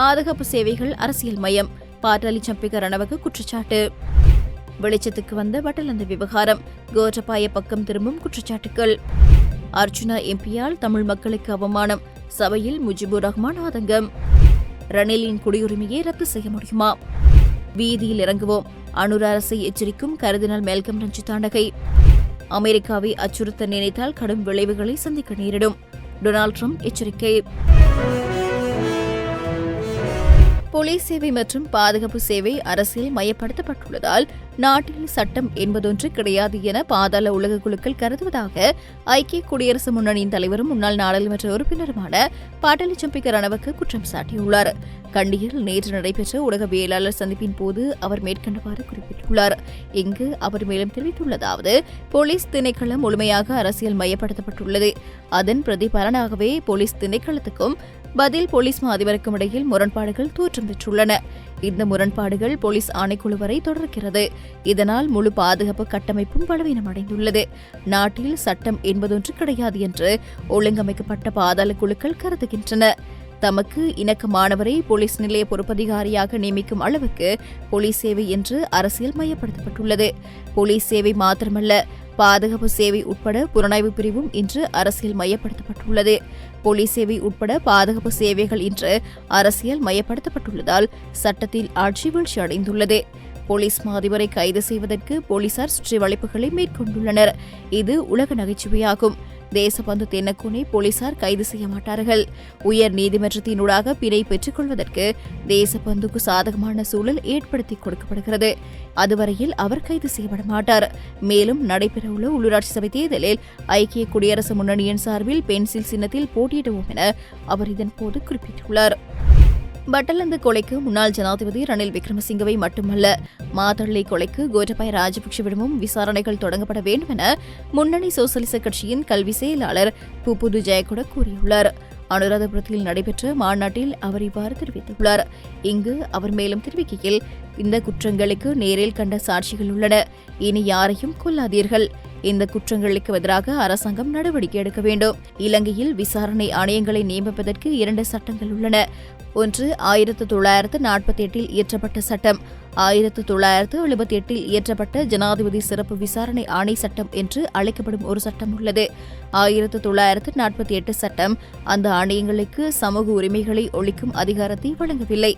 பாதுகாப்பு சேவைகள் அரசியல் மயம். பாட்டாளி சம்பிக்க ரணவக குற்றச்சாட்டு. வெளிச்சத்துக்கு வந்த வட்டலந்த விவகாரம். கோட்டபாய பக்கம் திரும்பும் குற்றச்சாட்டுகள். அர்ச்சுனா எம்பியால் தமிழ் மக்களுக்கு அவமானம். சபையில் முஜிபுர் ரஹ்மான் ஆதங்கம். ரணிலின் குடியுரிமையை ரத்து செய்ய முடியுமா? வீதியில் இறங்குவோம். அனுர அரசை எச்சரிக்கும் கர்தினால் மெல்கம் ரஞ்சிதாண்டகை. அமெரிக்காவை அச்சுறுத்த நினைத்தால் கடும் விளைவுகளை சந்திக்க நேரிடும். டொனால்ட் ட்ரம்ப் எச்சரிக்கை. போலீஸ் சேவை மற்றும் பாதுகாப்பு சேவை அரசியல் மயப்படுத்தப்பட்டுள்ளதால் நாட்டில் சட்டம் என்பதொன்று கிடையாது என பாதாள உலக குழுக்கள் கருதுவதாக ஐக்கிய குடியரசு முன்னணியின் தலைவரும் முன்னாள் நாடாளுமன்ற உறுப்பினருமான பாட்டாளி சம்பிக்க ரணவக்க குற்றம் சாட்டியுள்ளார். கண்டியில் நேற்று நடைபெற்ற ஊடகவியலாளர் சந்திப்பின் போது அவர் மேற்கண்டவாறு குறிப்பிட்டுள்ளார். இங்கு அவர் மேலும் தெரிவித்துள்ளதாவது, போலீஸ் திணைக்களம் முழுமையாக அரசியல் மயப்படுத்தப்பட்டுள்ளது. அதன் பிரதிபலனாகவே போலீஸ் திணைக்களத்துக்கும் பதில் போலீஸ் அதிபருக்கும் இடையில் முரண்பாடுகள் தோற்றம் பெற்றுள்ளன. இந்த முரண்பாடுகள் போலீஸ் ஆணைக்குழு வரை தொடர்கிறது. இதனால் முழு பாதுகாப்பு கட்டமைப்பும் பலவீனமடைந்துள்ளது. நாட்டில் சட்டம் என்பதொன்று கிடையாது என்று ஒழுங்கமைக்கப்பட்ட பாதாள குழுக்கள் கருதுகின்றன. தமக்கு இணக்கமானவரை போலீஸ் நிலைய பொறுப்பதிகாரியாக நியமிக்கும் அளவுக்கு போலீஸ் சேவை என்று அரசியல் மயப்படுத்தப்பட்டுள்ளது. போலீஸ் சேவை மாத்திரமல்ல, பாதுகாப்பு சேவை உட்பட புலனாய்வு பிரிவும் இன்று அரசியல் மயப்படுத்தப்பட்டுள்ளது. போலீஸ் சேவை உட்பட பாதுகாப்பு சேவைகள் இன்று அரசியல் மயப்படுத்தப்பட்டுள்ளதால் சட்டத்தில் ஆட்சி வீழ்ச்சி அடைந்துள்ளது. போலீஸ் மாதிபரை கைது செய்வதற்கு போலீசார் சுற்றி வளைப்புகளை மேற்கொண்டுள்ளனர். இது உலக நகைச்சுவையாகும். தேசபந்து தென்னக்கோனை போலீசார் கைது செய்ய மாட்டார்கள். உயர் நீதிமன்றத்தினூடாக பிணை பெற்றுக் கொள்வதற்கு தேசபந்துக்கு சாதகமான சூழல் ஏற்படுத்தி கொடுக்கப்படுகிறது. அதுவரையில் அவர் கைது செய்யப்பட மாட்டார். மேலும் நடைபெறவுள்ள உள்ளூராட்சி சபை தேர்தலில் ஐக்கிய குடியரசு முன்னணியின் சார்பில் பென்சில் சின்னத்தில் போட்டியிடுவோம் என அவர் இதன்போது குறிப்பிட்டுள்ளார். பட்டலந்து கொலைக்கு முன்னாள் ஜனாதிபதி ரணில் விக்ரமசிங்கவை மட்டுமல்ல, மாத்தளை கொலைக்கு கோட்டபாய ராஜபக்சவிடமும் விசாரணைகள் தொடங்கப்பட வேண்டும் என முன்னணி சோசலிச கட்சியின் கல்வி செயலாளர் புபுது ஜெயகொட கூறியுள்ளார். அனுராதபுரத்தில் நடைபெற்ற மாநாட்டில் அவர் இவ்வாறு தெரிவித்துள்ளார். இங்கு அவர் மேலும் தெரிவிக்கையில், இந்த குற்றங்களுக்கு நேரில் கண்ட சாட்சிகள் உள்ளன. இனி யாரையும் கொல்லாதீர்கள். இந்த குற்றங்களுக்கு எதிராக அரசாங்கம் நடவடிக்கை எடுக்க வேண்டும். இலங்கையில் விசாரணை ஆணையங்களை நியமிப்பதற்கு 2 சட்டங்கள் உள்ளன. ஒன்று 1948 இயற்றப்பட்ட சட்டம், 1978 இயற்றப்பட்ட ஜனாதிபதி சிறப்பு விசாரணை ஆணை சட்டம் என்று அழைக்கப்படும் ஒரு சட்டம் உள்ளது. 1948 சட்டம் அந்த ஆணையங்களுக்கு சமூக உரிமைகளை ஒழிக்கும் அதிகாரத்தை வழங்கவில்லை.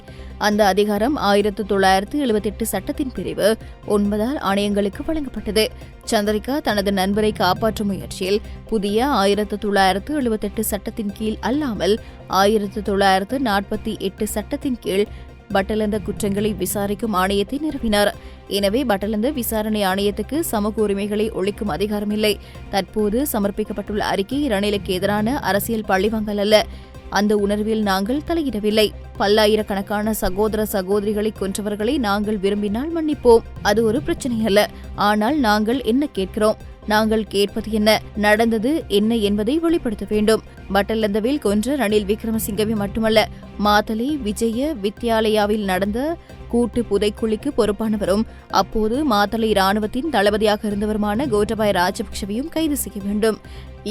அந்த அதிகாரம் 1978 சட்டத்தின் பிரிவு 9 ஆணையங்களுக்கு வழங்கப்பட்டது. சந்திரிகா தனது நண்பரை காப்பாற்றும் முயற்சியில் புதிய 1978 சட்டத்தின் கீழ் அல்லாமல் 1948 சட்டத்தின் கீழ் பட்டலந்த குற்றங்களை விசாரிக்கும் ஆணையத்தை நிறுவினார். எனவே பட்டலந்த விசாரணை ஆணையத்துக்கு சமூக உரிமைகளை ஒழிக்கும் அதிகாரமில்லை. தற்போது சமர்ப்பிக்கப்பட்டுள்ள அறிக்கை ரணிலுக்கு எதிரான அரசியல் பழிவாங்கல் அல்ல. அந்த உணர்வில் நாங்கள் தலையிடவில்லை. பல்லாயிரக்கணக்கான சகோதர சகோதரிகளை கொன்றவர்களை நாங்கள் விரும்பினால் மன்னிப்போம். அது ஒரு பிரச்சனை அல்ல. ஆனால் நாங்கள் என்ன கேட்கிறோம்? நாங்கள் கேட்பது என்ன? நடந்தது என்ன என்பதை வெளிப்படுத்த வேண்டும். பட்டலந்தவில் கொன்ற ரணில் விக்ரமசிங்கவை மட்டுமல்ல, மாத்தளை விஜய வித்யாலயாவில் நடந்த கூட்டு புதைக்குழிக்கு பொறுப்பானவரும் அப்போது மாத்தளை இராணுவத்தின் தளபதியாக இருந்தவருமான கோட்டபாய ராஜபக்சவையும் கைது செய்ய வேண்டும்.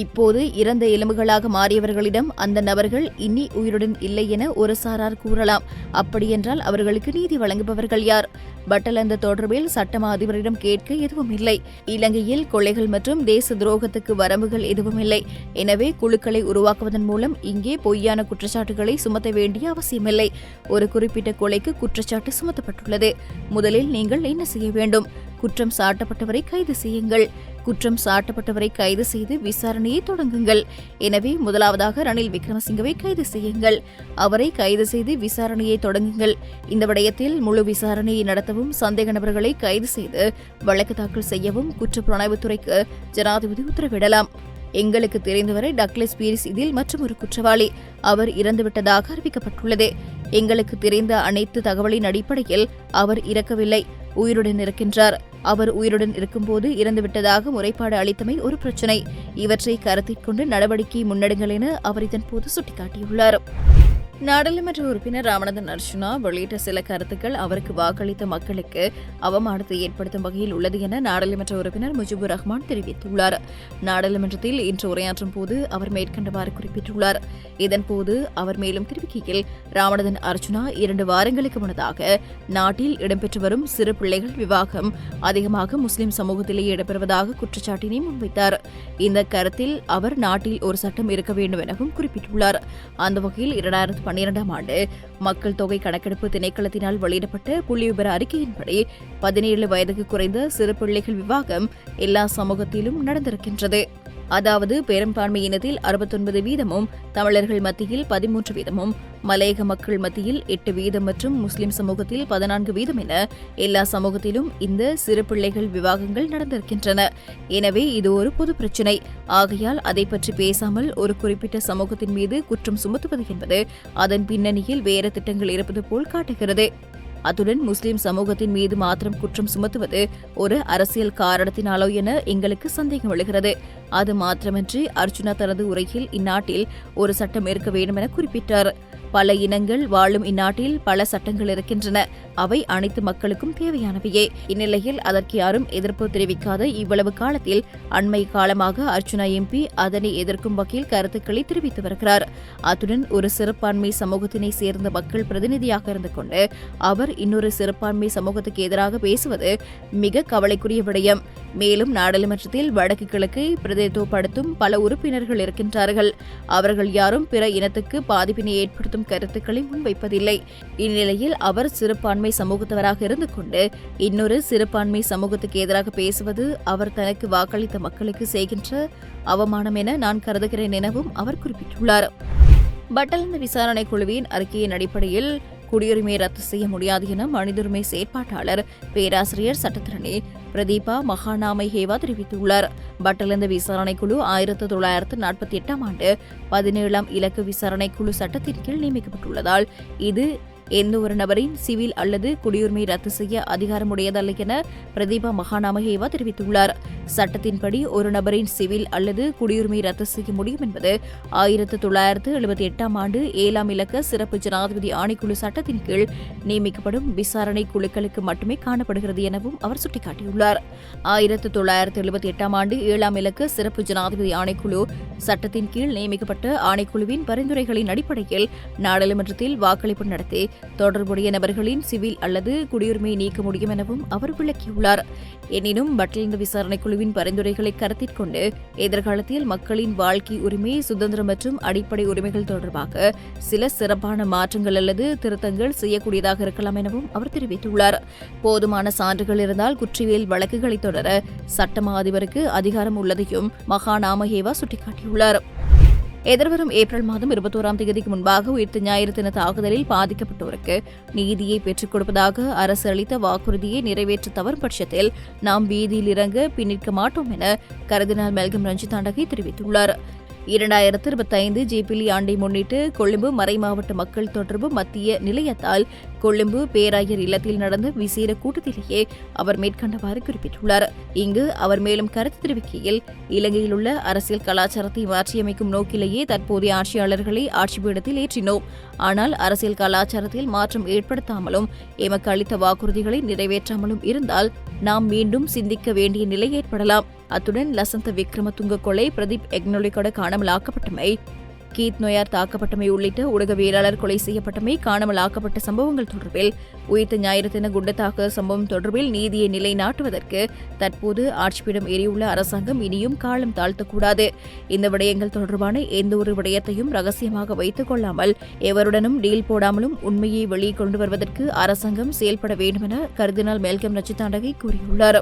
இப்போது இறந்த எலும்புகளாக மாறியவர்களிடம் அந்த நபர்கள் இனி உயிருடன் இல்லை என ஒரு சாரார் கூறலாம். அப்படியென்றால் அவர்களுக்கு நீதி வழங்குபவர்கள் யார்? பட்டலந்த தொடர்பில் சட்டமா அதிபரிடம் கேட்க எதுவும் இல்லை. இலங்கையில் கொலைகள் மற்றும் தேச துரோகத்துக்கு வரம்புகள் எதுவும் இல்லை. எனவே குழுக்களை உருவாக்குவதன் மூலம் இங்கே பொய்யான குற்றச்சாட்டுகளை சுமத்த வேண்டிய அவசியமில்லை. ஒரு குறிப்பிட்ட கொலைக்கு குற்றச்சாட்டு சுமத்தப்பட்டுள்ளது. முதலில் நீங்கள் என்ன செய்ய வேண்டும்? குற்றம் சாட்டப்பட்டவரை கைது செய்யுங்கள். குற்றம் சாட்டப்பட்டவரை கைது செய்து விசாரணையை தொடங்குங்கள். எனவே முதலாவதாக ரணில் விக்ரமசிங்கவை கைது செய்யுங்கள். அவரை கைது செய்து விசாரணையை தொடங்குங்கள். இந்த விடயத்தில் முழு விசாரணையை நடத்தவும், சந்தேக நபர்களை கைது செய்து வழக்கு தாக்கல் செய்யவும் குற்றப்புலனாய்வுத்துறைக்கு ஜனாதிபதி உத்தரவிடலாம். எங்களுக்கு தெரிந்தவரை டக்ளஸ் பீரிஸ் இதில் மற்றொரு குற்றவாளி. அவர் இறந்துவிட்டதாக அறிவிக்கப்பட்டுள்ளது. எங்களுக்கு தெரிந்த அனைத்து தகவலின் அடிப்படையில் அவர் இறக்கவில்லை, உயிருடன் இருக்கின்றார். அவர் உயிருடன் இருக்கும்போது இறந்துவிட்டதாக முறைப்பாடு அளித்தமை ஒரு பிரச்சினை. இவற்றை கருத்தில் கொண்டு நடவடிக்கை முன்னெடுங்கள் என அவர் இதன்போது சுட்டிக்காட்டியுள்ளார். நாடாளுமன்ற உறுப்பினர் ராமநாதன் அர்ச்சுனா வெளியிட்ட சில கருத்துக்கள் அவருக்கு வாக்களித்த மக்களுக்கு அவமானத்தை ஏற்படுத்தும் வகையில் உள்ளது என நாடாளுமன்ற உறுப்பினர் முஜிபுர் ரஹ்மான் தெரிவித்துள்ளார். நாடாளுமன்றத்தில் இன்று உரையாற்றும் போது அவர் மேற்கண்டவாறு குறிப்பிட்டுள்ளார். இதன்போது அவர் மேலும் தெரிவிக்கையில், ராமநாதன் அர்ச்சுனா 2 வாரங்களுக்கு முன்னதாக நாட்டில் இடம்பெற்று வரும் சிறு பிள்ளைகள் விவாகம் அதிகமாக முஸ்லிம் சமூகத்திலேயே இடம்பெறுவதாக குற்றச்சாட்டினை முன்வைத்தார். இந்த கருத்தில் அவர் நாட்டில் ஒரு சட்டம் இருக்க வேண்டும் எனவும் குறிப்பிட்டுள்ளார். அந்த வகையில் 2012ஆம் ஆண்டு மக்கள் தொகை கணக்கெடுப்பு திணைக்களத்தினால் வெளியிடப்பட்ட புள்ளிவிபர அறிக்கையின்படி 17 வயதுக்கு குறைந்த சிறு பிள்ளைகள் விவாகம் எல்லா சமூகத்திலும் நடந்திருக்கின்றது. அதாவது பெரும்பான்மையினத்தில் 69%, தமிழர்கள் மத்தியில் 13%, மலையக மக்கள் மத்தியில் 8% மற்றும் முஸ்லிம் சமூகத்தில் 14% என எல்லா சமூகத்திலும் இந்த சிறு பிள்ளைகள் விவாகங்கள் நடந்திருக்கின்றன. எனவே இது ஒரு பொது பிரச்சினை. ஆகையால் அதை பற்றி பேசாமல் ஒரு குறிப்பிட்ட சமூகத்தின் மீது குற்றம் சுமத்துவது என்பது அதன் பின்னணியில் வேறு திட்டங்கள் இருப்பது போல் காட்டுகிறது. அத்துடன் முஸ்லிம் சமூகத்தின் மீது மாத்திரம் குற்றம் சுமத்துவது ஒரு அரசியல் காரணத்தினாலோ என எங்களுக்கு சந்தேகம் எழுகிறது. அது மாத்திரமின்றி அர்ச்சுனா தனது உரையில் இந்நாட்டில் ஒரு சட்டம் இருக்க வேண்டும் என குறிப்பிட்டார். பல இனங்கள் வாழும் இந்நாட்டில் பல சட்டங்கள் இருக்கின்றன. அவை அனைத்து மக்களுக்கும் தேவையானவையே. இந்நிலையில் அதற்கு யாரும் எதிர்ப்பு தெரிவிக்காத இவ்வளவு காலத்தில் அண்மை காலமாக அர்ச்சுனா எம்பி அதனை எதிர்க்கும் வகையில் கருத்துக்களை தெரிவித்து வருகிறார். அத்துடன் ஒரு சிறுபான்மை சமூகத்தினை சேர்ந்த மக்கள் பிரதிநிதியாக இருந்து கொண்டு அவர் இன்னொரு சிறுபான்மை சமூகத்துக்கு எதிராக பேசுவது மிக கவலைக்குரிய விடயம். மேலும் நாடாளுமன்றத்தில் வடக்கு கிழக்கை பிரதிநிதித்துவப்படுத்தும் பல உறுப்பினர்கள் இருக்கின்றார்கள். அவர்கள் யாரும் பிற இனத்துக்கு பாதிப்பினை ஏற்படுத்தும் கருத்துக்களை முன்வைப்பதில்லை. இந்நிலையில் அவர் சிறுபான்மை சமூகத்தவராக இருந்து கொண்டு இன்னொரு சிறுபான்மை சமூகத்துக்கு எதிராக பேசுவது அவர் தனக்கு வாக்களித்த மக்களுக்கு செய்கின்ற அவமானம் என நான் கருதுகிறேன் எனவும் அவர் குறிப்பிட்டுள்ளார். பட்டலந்த விசாரணை குழுவின் அறிக்கையின் அடிப்படையில் குடியுரிமையை ரத்து செய்ய முடியாது என மனிதுரிமை செயற்பாட்டாளர் பேராசிரியர் சட்டத்திரணி பிரதீபா மகாநாமஹேவா தெரிவித்துள்ளார். பட்டலந்த விசாரணை குழு 1948ஆம் ஆண்டு 17ஆம் இலக்கு விசாரணை குழு சட்டத்தின் கீழ் நியமிக்கப்பட்டுள்ளதால் இது எந்த ஒரு நபரின் சிவில் அல்லது குடியுரிமை ரத்து செய்ய அதிகாரமுடையதல்ல என பிரதீபா மகாநாமஹேவா தெரிவித்துள்ளார். சட்டத்தின்படி ஒரு நபரின் சிவில் அல்லது குடியுரிமை ரத்து செய்ய முடியும் என்பது 1978ஆம் ஆண்டு 7ஆம் இலக்க சிறப்பு ஜனாதிபதி ஆணைக்குழு சட்டத்தின் கீழ் நியமிக்கப்படும் விசாரணை குழுக்களுக்கு மட்டுமே காணப்படுகிறது எனவும் அவர் சுட்டிக்காட்டியுள்ளார். 1978ஆம் ஆண்டு 7ஆம் இலக்க சிறப்பு ஜனாதிபதி ஆணைக்குழு சட்டத்தின் கீழ் நியமிக்கப்பட்ட ஆணைக்குழுவின் பரிந்துரைகளின் அடிப்படையில் நாடாளுமன்றத்தில் வாக்களிப்பு நடத்தி தொடர்புடைய நபர்களின் சிவில் அல்லது குடியுரிமையை நீக்க முடியும் எனவும் அவர் விளக்கியுள்ளார். எனினும் பட்டலந்த விசாரணை குழுவின் பரிந்துரைகளை கருத்தில் கொண்டு எதிர்காலத்தில் மக்களின் வாழ்க்கை உரிமை, சுதந்திரம் மற்றும் அடிப்படை உரிமைகள் தொடர்பாக சில சிறப்பான மாற்றங்கள் அல்லது திருத்தங்கள் செய்யக்கூடியதாக இருக்கலாம் எனவும் அவர் தெரிவித்துள்ளார். போதுமான சான்றுகள் இருந்தால் குற்றவியல் வழக்குகளை தொடர சட்டமா அதிபருக்கு அதிகாரம் உள்ளதையும் மகாநாமஹேவா சுட்டிக்காட்டியுள்ளார். எதிர்வரும் ஏப்ரல் மாதம் 21ஆம் தேதிக்கு முன்பாக உயிர்த்த ஞாயிறு தின தாக்குதலில் பாதிக்கப்பட்டோருக்கு நீதியை பெற்றுக் கொடுப்பதாக அரசு அளித்த வாக்குறுதியை நிறைவேற்ற தவறும் பட்சத்தில் நாம் வீதியில் இறங்க பின்னிற்க மாட்டோம் என கர்தினால் மெல்கம் ரஞ்சித் தெரிவித்துள்ளார். 2025 ஜூபிலி ஆண்டை முன்னிட்டு கொழும்பு மறைமாவட்ட மக்கள் தொடர்பு மத்திய நிலையத்தால் கொழும்பு பேராயர் இல்லத்தில் நடந்த விசேட கூட்டத்திலேயே அவர் மேற்கண்டவாறு குறிப்பிட்டுள்ளார். இங்கு அவர் மேலும் கருத்து தெரிவிக்கையில், இலங்கையில் உள்ள அரசியல் கலாச்சாரத்தை மாற்றியமைக்கும் நோக்கிலேயே தற்போதைய ஆட்சியாளர்களை ஆட்சிபீடத்தில் ஏற்றினோம். ஆனால் அரசியல் கலாச்சாரத்தில் மாற்றம் ஏற்படுத்தாமலும் எமக்கு அளித்த வாக்குறுதிகளை நிறைவேற்றாமலும் இருந்தால் நாம் மீண்டும் சிந்திக்க வேண்டிய நிலை ஏற்படலாம். அத்துடன் லசந்த விக்ரமதுங்க கொலை, பிரதீப் எக்னொலிகொட காணாமல் ஆக்கப்பட்டமை, கீத் நோயார் தாக்கப்பட்டமை உள்ளிட்ட ஊடகவியலாளர் கொலை செய்யப்பட்டமை, காணாமல் ஆக்கப்பட்ட சம்பவங்கள் தொடர்பில் உயிர்த்த ஞாயிறு தின குண்டு தாக்குதல் சம்பவம் தொடர்பில் நீதியை நிலைநாட்டுவதற்கு தற்போது ஆட்சிப்பீடம் ஏறியுள்ள அரசாங்கம் இனியும் காலம் தாழ்த்தக்கூடாது. இந்த விடயங்கள் தொடர்பான எந்த ஒரு விடயத்தையும் ரகசியமாக வைத்துக் கொள்ளாமல் எவருடனும் டீல் போடாமலும் உண்மையை வெளியே கொண்டு வருவதற்கு அரசாங்கம் செயல்பட வேண்டும் என கர்தினால் மெல்கம் ரஞ்சித் கூறியுள்ளார்.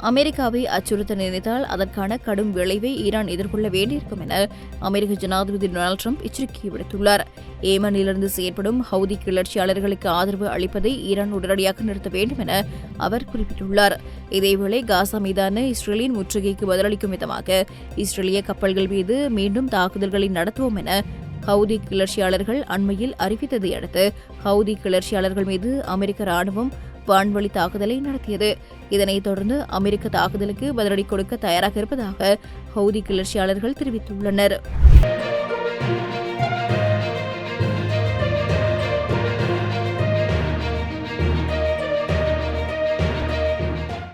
அமெரிக்காவை அச்சுறுத்த நினைத்தால் அதற்கான கடும் விளைவை ஈரான் எதிர்கொள்ள வேண்டியிருக்கும் என அமெரிக்க ஜனாதிபதி டொனால்டு ட்ரம்ப் எச்சரிக்கை விடுத்துள்ளார். ஏமனிலிருந்து செயற்படும் ஹவுதி கிளர்ச்சியாளர்களுக்கு ஆதரவு அளிப்பதை ஈரான் உடனடியாக நிறுத்த வேண்டும் என அவர் குறிப்பிட்டுள்ளார். இதேவேளை காசா மீதான இஸ்ரேலின் முற்றுகைக்கு பதிலளிக்கும் விதமாக இஸ்ரேலிய கப்பல்கள் மீது மீண்டும் தாக்குதல்களை நடத்துவோம் என ஹவுதி கிளர்ச்சியாளர்கள் அண்மையில் அறிவித்ததை அடுத்து ஹவுதி கிளர்ச்சியாளர்கள் மீது அமெரிக்க ராணுவம் வான்வழி தாக்குதலை நடத்தியது. இதனைத் தொடர்ந்து அமெரிக்க தாக்குதலுக்கு பதிலடி கொடுக்க தயாராக இருப்பதாக ஹவுதி கிளர்ச்சியாளர்கள் தெரிவித்துள்ளனர்.